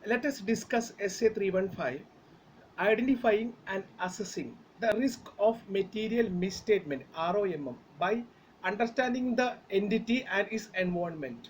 Let us discuss Essay 315, Identifying and Assessing the Risk of Material Misstatement ROMM by understanding the entity and its environment.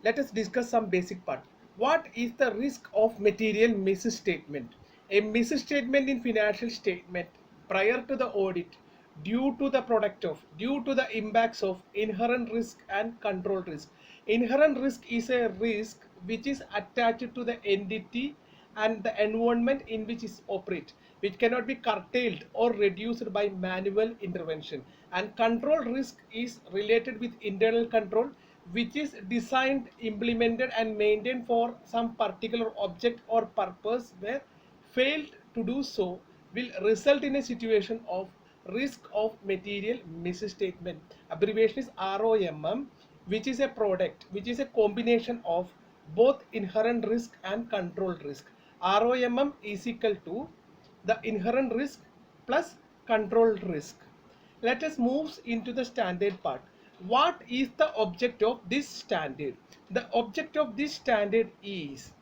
Let us discuss some basic part. What is the risk of material misstatement? A misstatement in financial statement prior to the audit due to the impacts of inherent risk and control risk. Inherent risk is a risk which is attached to the entity and the environment in which it operates, which cannot be curtailed or reduced by manual intervention. And control risk is related with internal control, which is designed, implemented, and maintained for some particular object or purpose, where failed to do so will result in a situation of risk of material misstatement. Abbreviation is ROMM, which is a product, which is a combination of both inherent risk and control risk. ROMM is equal to the inherent risk plus control risk. Let us move into the standard part. What is the object of this standard? The object of this standard is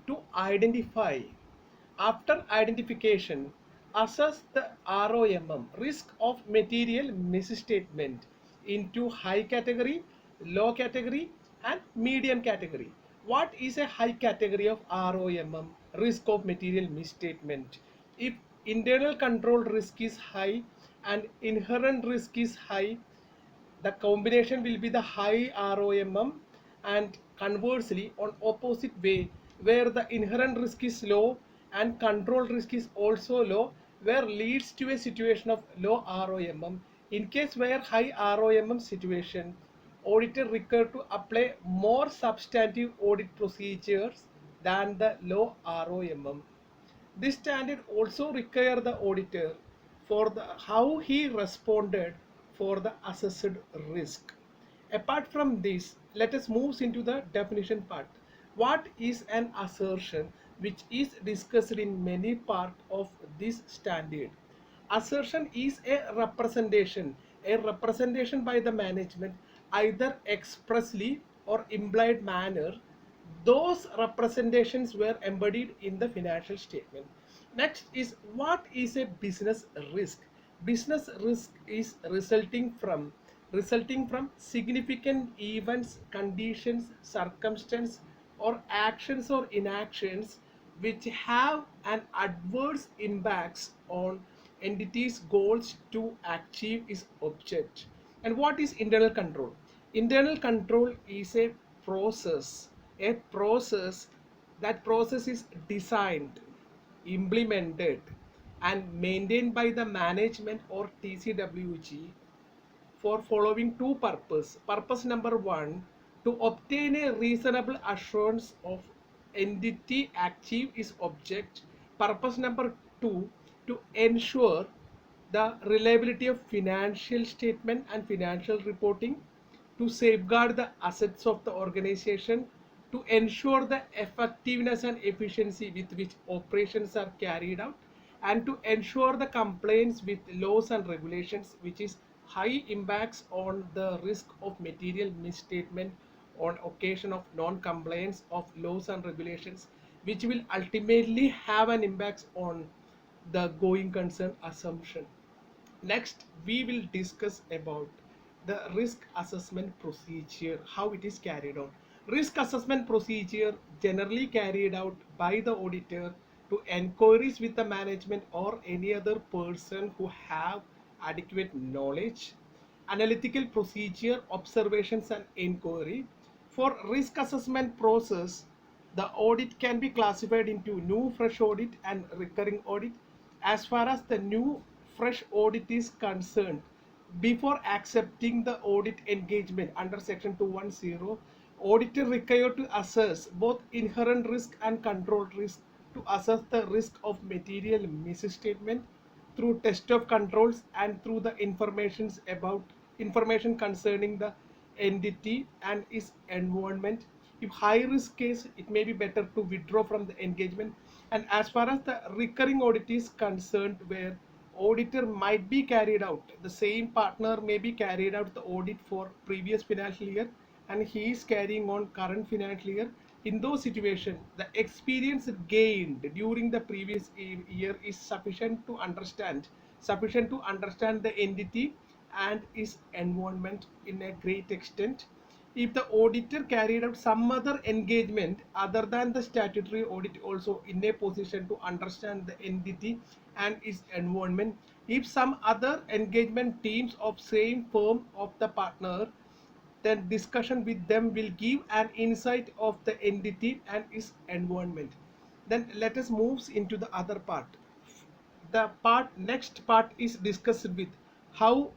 to identify, after identification, assess the ROMM, risk of material misstatement, into high category, low category, and medium category. What is a high category of ROMM, risk of material misstatement? If internal control risk is high and inherent risk is high, the combination will be the high ROMM. And conversely, on opposite way, where the inherent risk is low and control risk is also low, where leads to a situation of low ROMM. In case where high ROMM situation, auditor required to apply more substantive audit procedures than the low ROMM. This standard also require the auditor for the how he responded for the assessed risk. Apart from this, let us move into the definition part. What is an assertion, which is discussed in many parts of this standard? Assertion is a representation by the management, either expressly or implied manner. Those representations were embodied in the financial statement. Next is, what is a business risk? Business risk is resulting from significant events, conditions, circumstances, or actions or inactions which have an adverse impacts on entity's goals to achieve its object. And what is internal control? Internal control is a process that process is designed, implemented, and maintained by the management or TCWG for following two purposes. Purpose number one, to obtain a reasonable assurance of entity achieve its object. Purpose number two, to ensure the reliability of financial statement and financial reporting, to safeguard the assets of the organization, to ensure the effectiveness and efficiency with which operations are carried out, and to ensure the compliance with laws and regulations, which is high impacts on the risk of material misstatement on occasion of non-compliance of laws and regulations, which will ultimately have an impact on the going concern assumption. Next, we will discuss about the risk assessment procedure, how it is carried out. Risk assessment procedure generally carried out by the auditor to inquiries with the management or any other person who have adequate knowledge. Analytical procedure, observations, and inquiry. For risk assessment process, the audit can be classified into new, fresh audit, and recurring audit. As far as the new, fresh audit is concerned, before accepting the audit engagement under section 210, auditor required to assess both inherent risk and control risk, to assess the risk of material misstatement through test of controls and through the information concerning the entity and its environment. If high risk case, it may be better to withdraw from the engagement. And as far as the recurring audit is concerned, where auditor might be carried out, the same partner may be carried out the audit for previous financial year and he is carrying on current financial year, In those situations, the experience gained during the previous year is sufficient to understand the entity and its environment in a great extent. If the auditor carried out some other engagement other than the statutory audit, also in a position to understand the entity and its environment. If some other engagement teams of same firm of the partner, then discussion with them will give an insight of the entity and its environment. Then let us move into the other part. The next part is discussed with how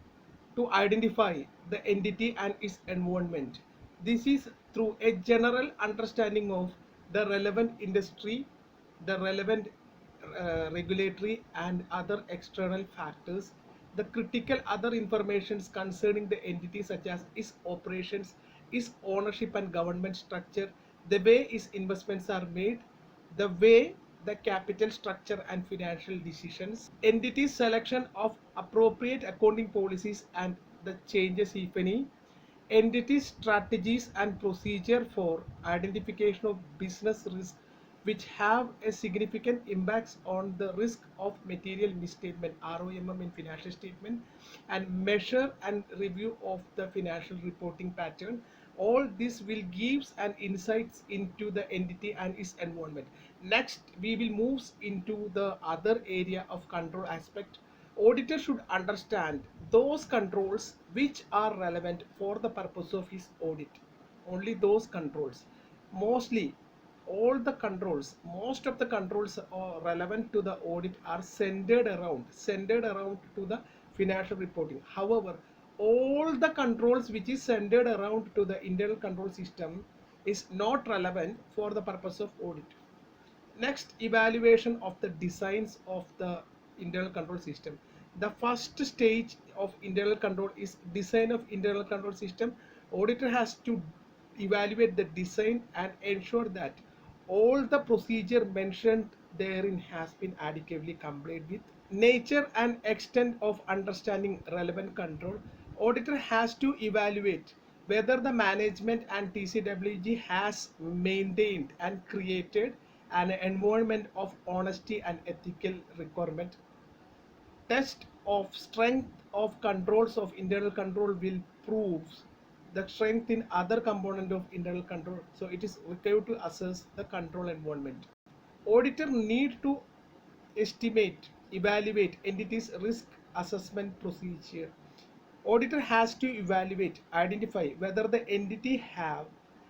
to identify the entity and its environment. This is through a general understanding of the relevant industry, the relevant regulatory and other external factors, the critical other informations concerning the entity such as its operations, its ownership and government structure, the way its investments are made, the way the capital structure and financial decisions, entity selection of appropriate accounting policies and the changes if any, entity strategies and procedure for identification of business risk which have a significant impacts on the risk of material misstatement ROMM in financial statement, and measure and review of the financial reporting pattern. All this will gives an insights into the entity and its environment. Next we will move into the other area of control aspect. Auditor should understand those controls which are relevant for the purpose of his audit. Only those controls. Mostly most of the controls are relevant to the audit are centered around to the financial reporting. However, all the controls which is centered around to the internal control system is not relevant for the purpose of audit. Next, evaluation of the designs of the internal control system. The first stage of internal control is design of internal control system. Auditor has to evaluate the design and ensure that all the procedure mentioned therein has been adequately complied with. Nature and extent of understanding relevant control. Auditor has to evaluate whether the management and TCWG has maintained and created an environment of honesty and ethical requirement. Test of strength of controls of internal control will prove the strength in other component of internal control. So it is required to assess the control environment. Auditor need to estimate, evaluate entities risk assessment procedure. Auditor has to evaluate, identify whether the entity have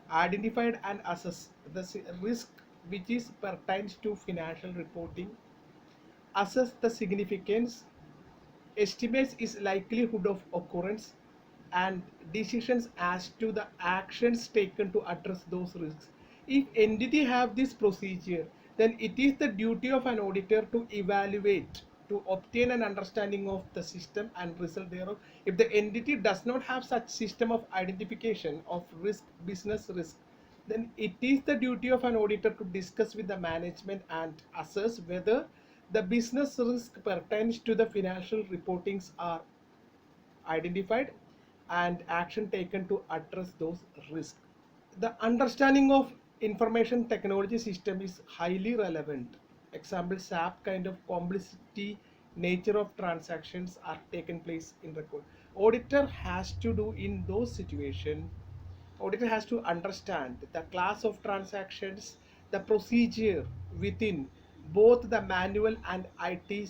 identified and assess the risk which is pertains to financial reporting, assess the significance, estimates its likelihood of occurrence, and decisions as to the actions taken to address those risks. If entity have this procedure, then it is the duty of an auditor to evaluate, to obtain an understanding of the system and result thereof. If the entity does not have such system of identification of risk, business risk, then it is the duty of an auditor to discuss with the management and assess whether the business risk pertains to the financial reportings are identified and action taken to address those risks. The understanding of information technology system is highly relevant. Example, SAP kind of complexity nature of transactions are taken place in record. Auditor has to do in those situations. Auditor has to understand the class of transactions, the procedure within both the manual and IT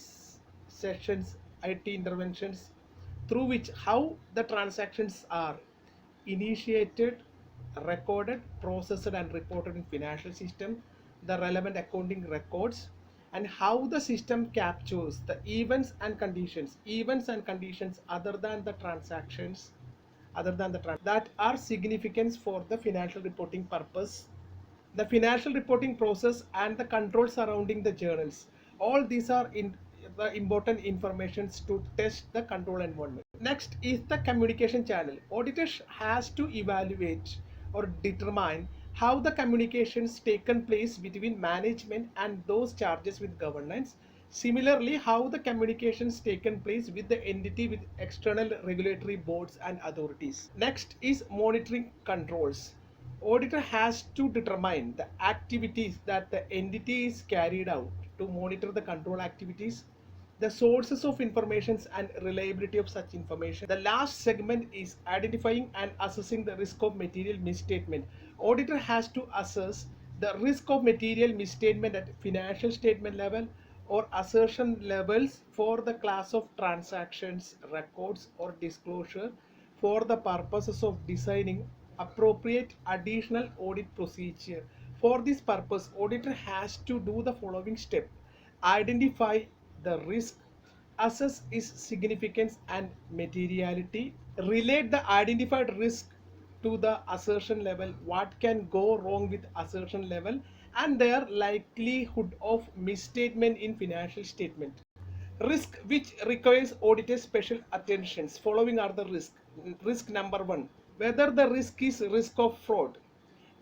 sessions, IT interventions, through which how the transactions are initiated, recorded, processed and reported in financial system, the relevant accounting records, and how the system captures the events and conditions other than the that are significant for the financial reporting purpose, the financial reporting process and the control surrounding the journals. All these are in the important informations to test the control environment. Next is the communication channel. Auditor has to evaluate or determine how the communications taken place between management and those charges with governance. Similarly, how the communications taken place with the entity with external regulatory boards and authorities. Next is monitoring controls. auditor has to determine the activities that the entity is carried out to monitor the control activities, the sources of information and reliability of such information. The last segment is identifying and assessing the risk of material misstatement. Auditor has to assess the risk of material misstatement at financial statement level or assertion levels for the class of transactions, records or disclosure for the purposes of designing appropriate additional audit procedure. For this purpose, auditor has to do the following step: identify the risk, assess its significance and materiality, relate the identified risk to the assertion level, what can go wrong with assertion level, and their likelihood of misstatement in financial statement. Risk which requires auditor special attentions. Following are the risk. Risk number one: whether the risk is risk of fraud,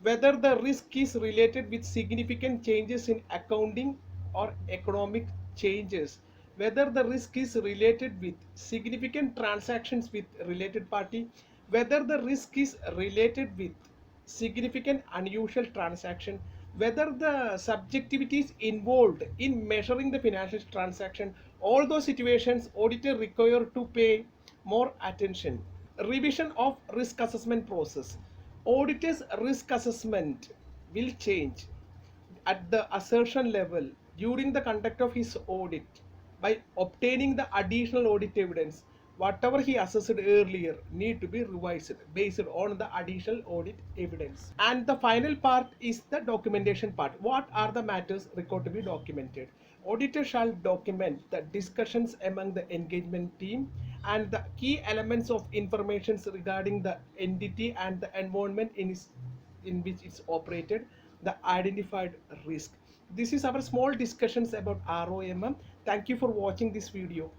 whether the risk is related with significant changes in accounting or economic changes, whether the risk is related with significant transactions with related party, whether the risk is related with significant unusual transaction, whether the subjectivity is involved in measuring the financial transaction. All those situations auditor require to pay more attention. Revision of risk assessment process. Auditor's risk assessment will change at the assertion level during the conduct of his audit by obtaining the additional audit evidence. Whatever he assessed earlier need to be revised based on the additional audit evidence. And the final part is the documentation part. What are the matters required to be documented? Auditor shall document the discussions among the engagement team and the key elements of information regarding the entity and the environment in which it's operated, the identified risk. This is our small discussions about ROMM. Thank you for watching this video.